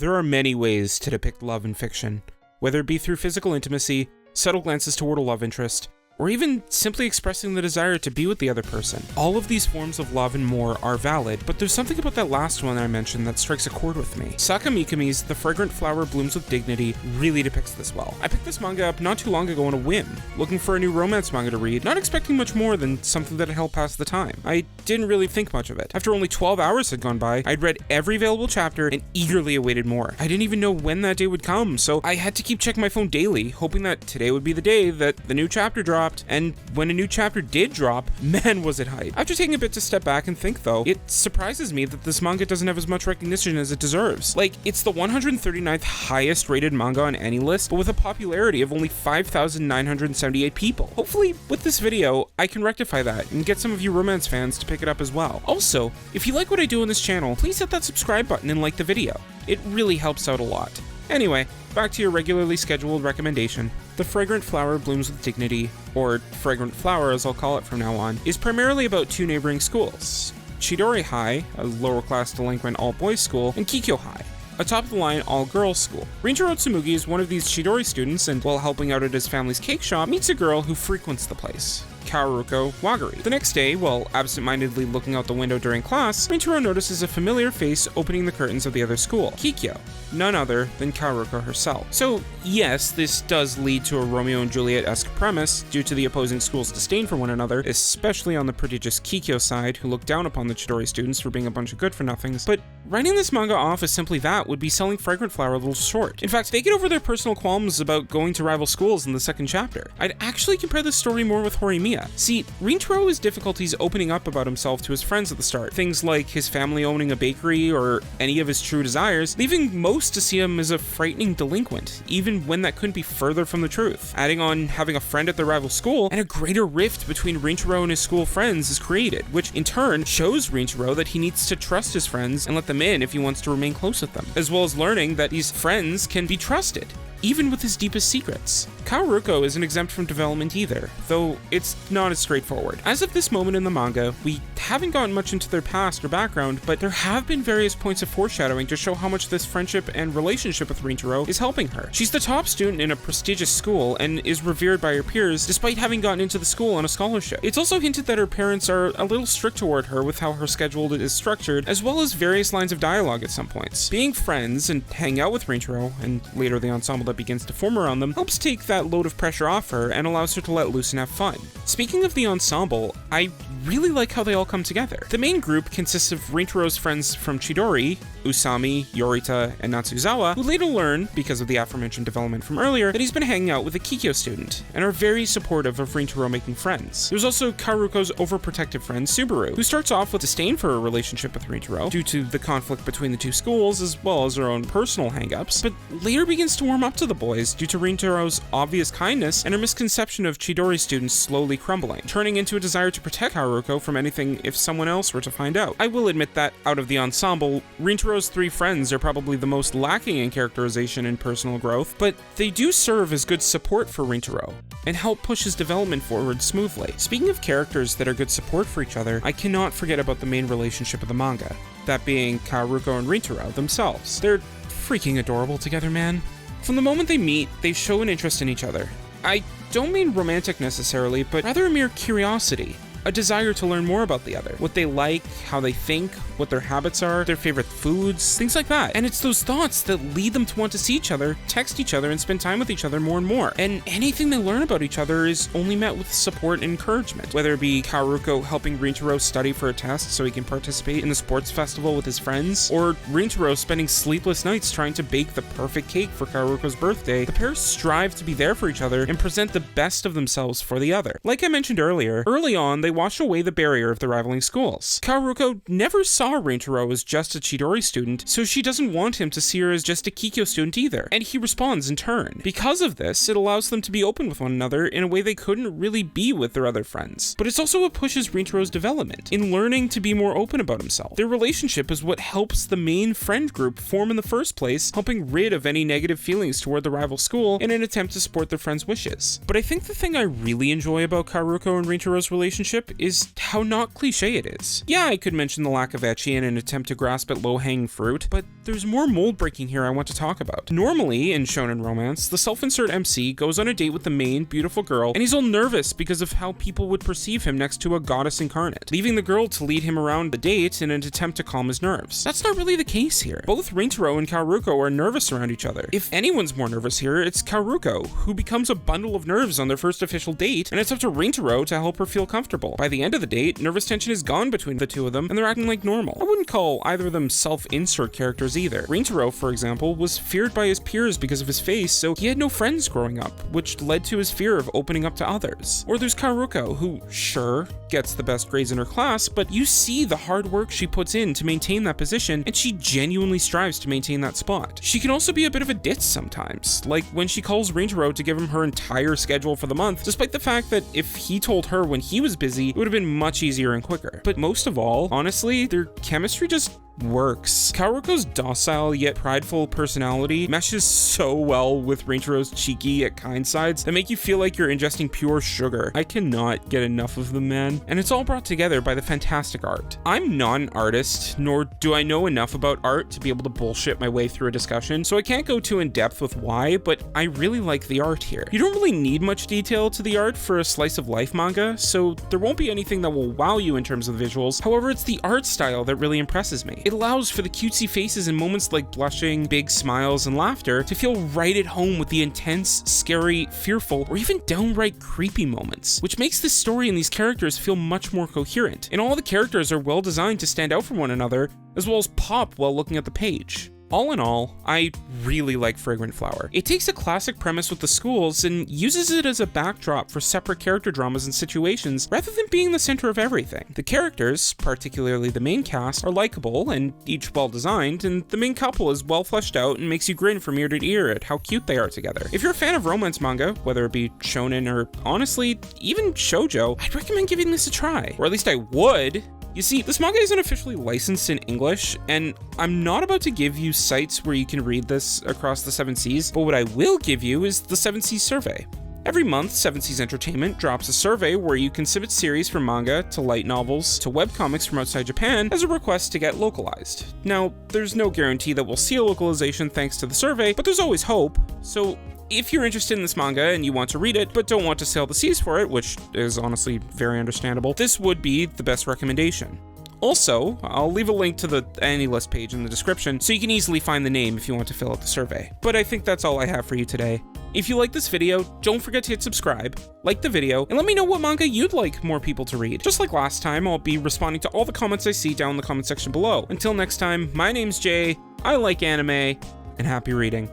There are many ways to depict love in fiction, whether it be through physical intimacy, subtle glances toward a love interest, or even simply expressing the desire to be with the other person. All of these forms of love and more are valid, but there's something about that last one I mentioned that strikes a chord with me. Saka Mikami's The Fragrant Flower Blooms with Dignity really depicts this well. I picked this manga up not too long ago on a whim, looking for a new romance manga to read, not expecting much more than something that had helped pass the time. I didn't really think much of it. After only 12 hours had gone by, I'd read every available chapter and eagerly awaited more. I didn't even know when that day would come, so I had to keep checking my phone daily, hoping that today would be the day that the new chapter dropped. And when a new chapter did drop, man was it hype. After taking a bit to step back and think though, it surprises me that this manga doesn't have as much recognition as it deserves. Like, it's the 139th highest rated manga on any list, but with a popularity of only 5,978 people. Hopefully, with this video, I can rectify that and get some of you romance fans to pick it up as well. Also, if you like what I do on this channel, please hit that subscribe button and like the video. It really helps out a lot. Anyway, back to your regularly scheduled recommendation. The Fragrant Flower Blooms with Dignity, or Fragrant Flower as I'll call it from now on, is primarily about two neighboring schools. Chidori High, a lower-class delinquent all-boys school, and Kikyo High, a top-of-the-line all-girls school. Rinjiro Tsumugi is one of these Chidori students, and while helping out at his family's cake shop, meets a girl who frequents the place, Kaoruko Wagari. The next day, while absent-mindedly looking out the window during class, Rinjiro notices a familiar face opening the curtains of the other school, Kikyo, none other than Kaoruko herself. So yes, this does lead to a Romeo and Juliet-esque premise due to the opposing schools' disdain for one another, especially on the prodigious Kikyo side, who look down upon the Chidori students for being a bunch of good-for-nothings. But writing this manga off as simply that would be selling Fragrant Flower a little short. In fact, they get over their personal qualms about going to rival schools in the second chapter. I'd actually compare this story more with Horimiya. See, Rinjiro has difficulties opening up about himself to his friends at the start. Things like his family owning a bakery or any of his true desires, leaving most to see him as a frightening delinquent, even when that couldn't be further from the truth. Adding on having a friend at the rival school, and a greater rift between Rinjiro and his school friends is created, which in turn shows Rinjiro that he needs to trust his friends and let them in if he wants to remain close with them, as well as learning that these friends can be trusted, even with his deepest secrets. Kaoruko isn't exempt from development either, though it's not as straightforward. As of this moment in the manga, we haven't gotten much into their past or background, but there have been various points of foreshadowing to show how much this friendship and relationship with Rinjiro is helping her. She's the top student in a prestigious school and is revered by her peers despite having gotten into the school on a scholarship. It's also hinted that her parents are a little strict toward her with how her schedule is structured, as well as various lines of dialogue at some points. Being friends and hanging out with Rinjiro, and later the ensemble that begins to form around them, helps take that load of pressure off her and allows her to let loose and have fun. Speaking of the ensemble, I really like how they all come together. The main group consists of Rinjiro's friends from Chidori, Usami, Yorita, and Natsuzawa, who later learn, because of the aforementioned development from earlier, that he's been hanging out with a Kikyo student, and are very supportive of Rinjiro making friends. There's also Kaoruko's overprotective friend Subaru, who starts off with disdain for her relationship with Rinjiro, due to the conflict between the two schools, as well as her own personal hang-ups, but later begins to warm up to the boys due to Rinjiro's obvious kindness and her misconception of Chidori students slowly crumbling, turning into a desire to protect Kaoruko from anything if someone else were to find out. I will admit that, out of the ensemble, Rinjiro's three friends are probably the most lacking in characterization and personal growth, but they do serve as good support for Rinjiro, and help push his development forward smoothly. Speaking of characters that are good support for each other, I cannot forget about the main relationship of the manga, that being Kaoruko and Rinjiro themselves. They're freaking adorable together, man. From the moment they meet, they show an interest in each other. I don't mean romantic necessarily, but rather a mere curiosity. A desire to learn more about the other, what they like, how they think, what their habits are, their favorite foods, things like that. And it's those thoughts that lead them to want to see each other, text each other, and spend time with each other more and more. And anything they learn about each other is only met with support and encouragement, whether it be Kaoruko helping Rinjiro study for a test so he can participate in the sports festival with his friends, or Rinjiro spending sleepless nights trying to bake the perfect cake for Kaoruko's birthday. The pair strive to be there for each other and present the best of themselves for the other. Like I mentioned earlier, early on they washed away the barrier of the rivaling schools. Kaoruko never saw Rinjiro as just a Chidori student, so she doesn't want him to see her as just a Kikyo student either, and he responds in turn. Because of this, it allows them to be open with one another in a way they couldn't really be with their other friends. But it's also what pushes Rinjiro's development, in learning to be more open about himself. Their relationship is what helps the main friend group form in the first place, helping rid of any negative feelings toward the rival school in an attempt to support their friends' wishes. But I think the thing I really enjoy about Kaoruko and Rinjiro's relationship is how not cliche it is. Yeah, I could mention the lack of ecchi in an attempt to grasp at low-hanging fruit, but there's more mold breaking here I want to talk about. Normally, in shonen romance, the self-insert MC goes on a date with the main, beautiful girl, and he's all nervous because of how people would perceive him next to a goddess incarnate, leaving the girl to lead him around the date in an attempt to calm his nerves. That's not really the case here. Both Rintaro and Kaoruko are nervous around each other. If anyone's more nervous here, it's Kaoruko, who becomes a bundle of nerves on their first official date, and it's up to Rintaro to help her feel comfortable. By the end of the date, nervous tension is gone between the two of them, and they're acting like normal. I wouldn't call either of them self-insert characters either. Rintaro, for example, was feared by his peers because of his face, so he had no friends growing up, which led to his fear of opening up to others. Or there's Kaoruko, who, sure, gets the best grades in her class, but you see the hard work she puts in to maintain that position, and she genuinely strives to maintain that spot. She can also be a bit of a ditz sometimes, like when she calls Rintaro to give him her entire schedule for the month, despite the fact that if he told her when he was busy, it would have been much easier and quicker. But most of all, honestly, their chemistry just works. Kaoruko's docile yet prideful personality meshes so well with Rintaro's cheeky yet kind sides that make you feel like you're ingesting pure sugar. I cannot get enough of them, man. And it's all brought together by the fantastic art. I'm not an artist, nor do I know enough about art to be able to bullshit my way through a discussion, so I can't go too in depth with why, but I really like the art here. You don't really need much detail to the art for a slice of life manga, so there won't be anything that will wow you in terms of the visuals. However, it's the art style that really impresses me. It allows for the cutesy faces and moments like blushing, big smiles, and laughter to feel right at home with the intense, scary, fearful, or even downright creepy moments, which makes this story and these characters feel much more coherent. And all the characters are well designed to stand out from one another, as well as pop while looking at the page. All in all, I really like Fragrant Flower. It takes a classic premise with the schools and uses it as a backdrop for separate character dramas and situations rather than being the center of everything. The characters, particularly the main cast, are likable and each well designed, and the main couple is well fleshed out and makes you grin from ear to ear at how cute they are together. If you're a fan of romance manga, whether it be shonen or honestly, even shoujo, I'd recommend giving this a try. Or at least I would. You see, this manga isn't officially licensed in English, and I'm not about to give you sites where you can read this across the 7 Seas, but what I will give you is the 7 Seas survey. Every month, 7 Seas Entertainment drops a survey where you can submit series from manga to light novels to webcomics from outside Japan as a request to get localized. Now, there's no guarantee that we'll see a localization thanks to the survey, but there's always hope, so if you're interested in this manga and you want to read it, but don't want to sail the seas for it, which is honestly very understandable, this would be the best recommendation. Also, I'll leave a link to the AniList page in the description so you can easily find the name if you want to fill out the survey. But I think that's all I have for you today. If you like this video, don't forget to hit subscribe, like the video, and let me know what manga you'd like more people to read. Just like last time, I'll be responding to all the comments I see down in the comment section below. Until next time, my name's Jay, I like anime, and happy reading.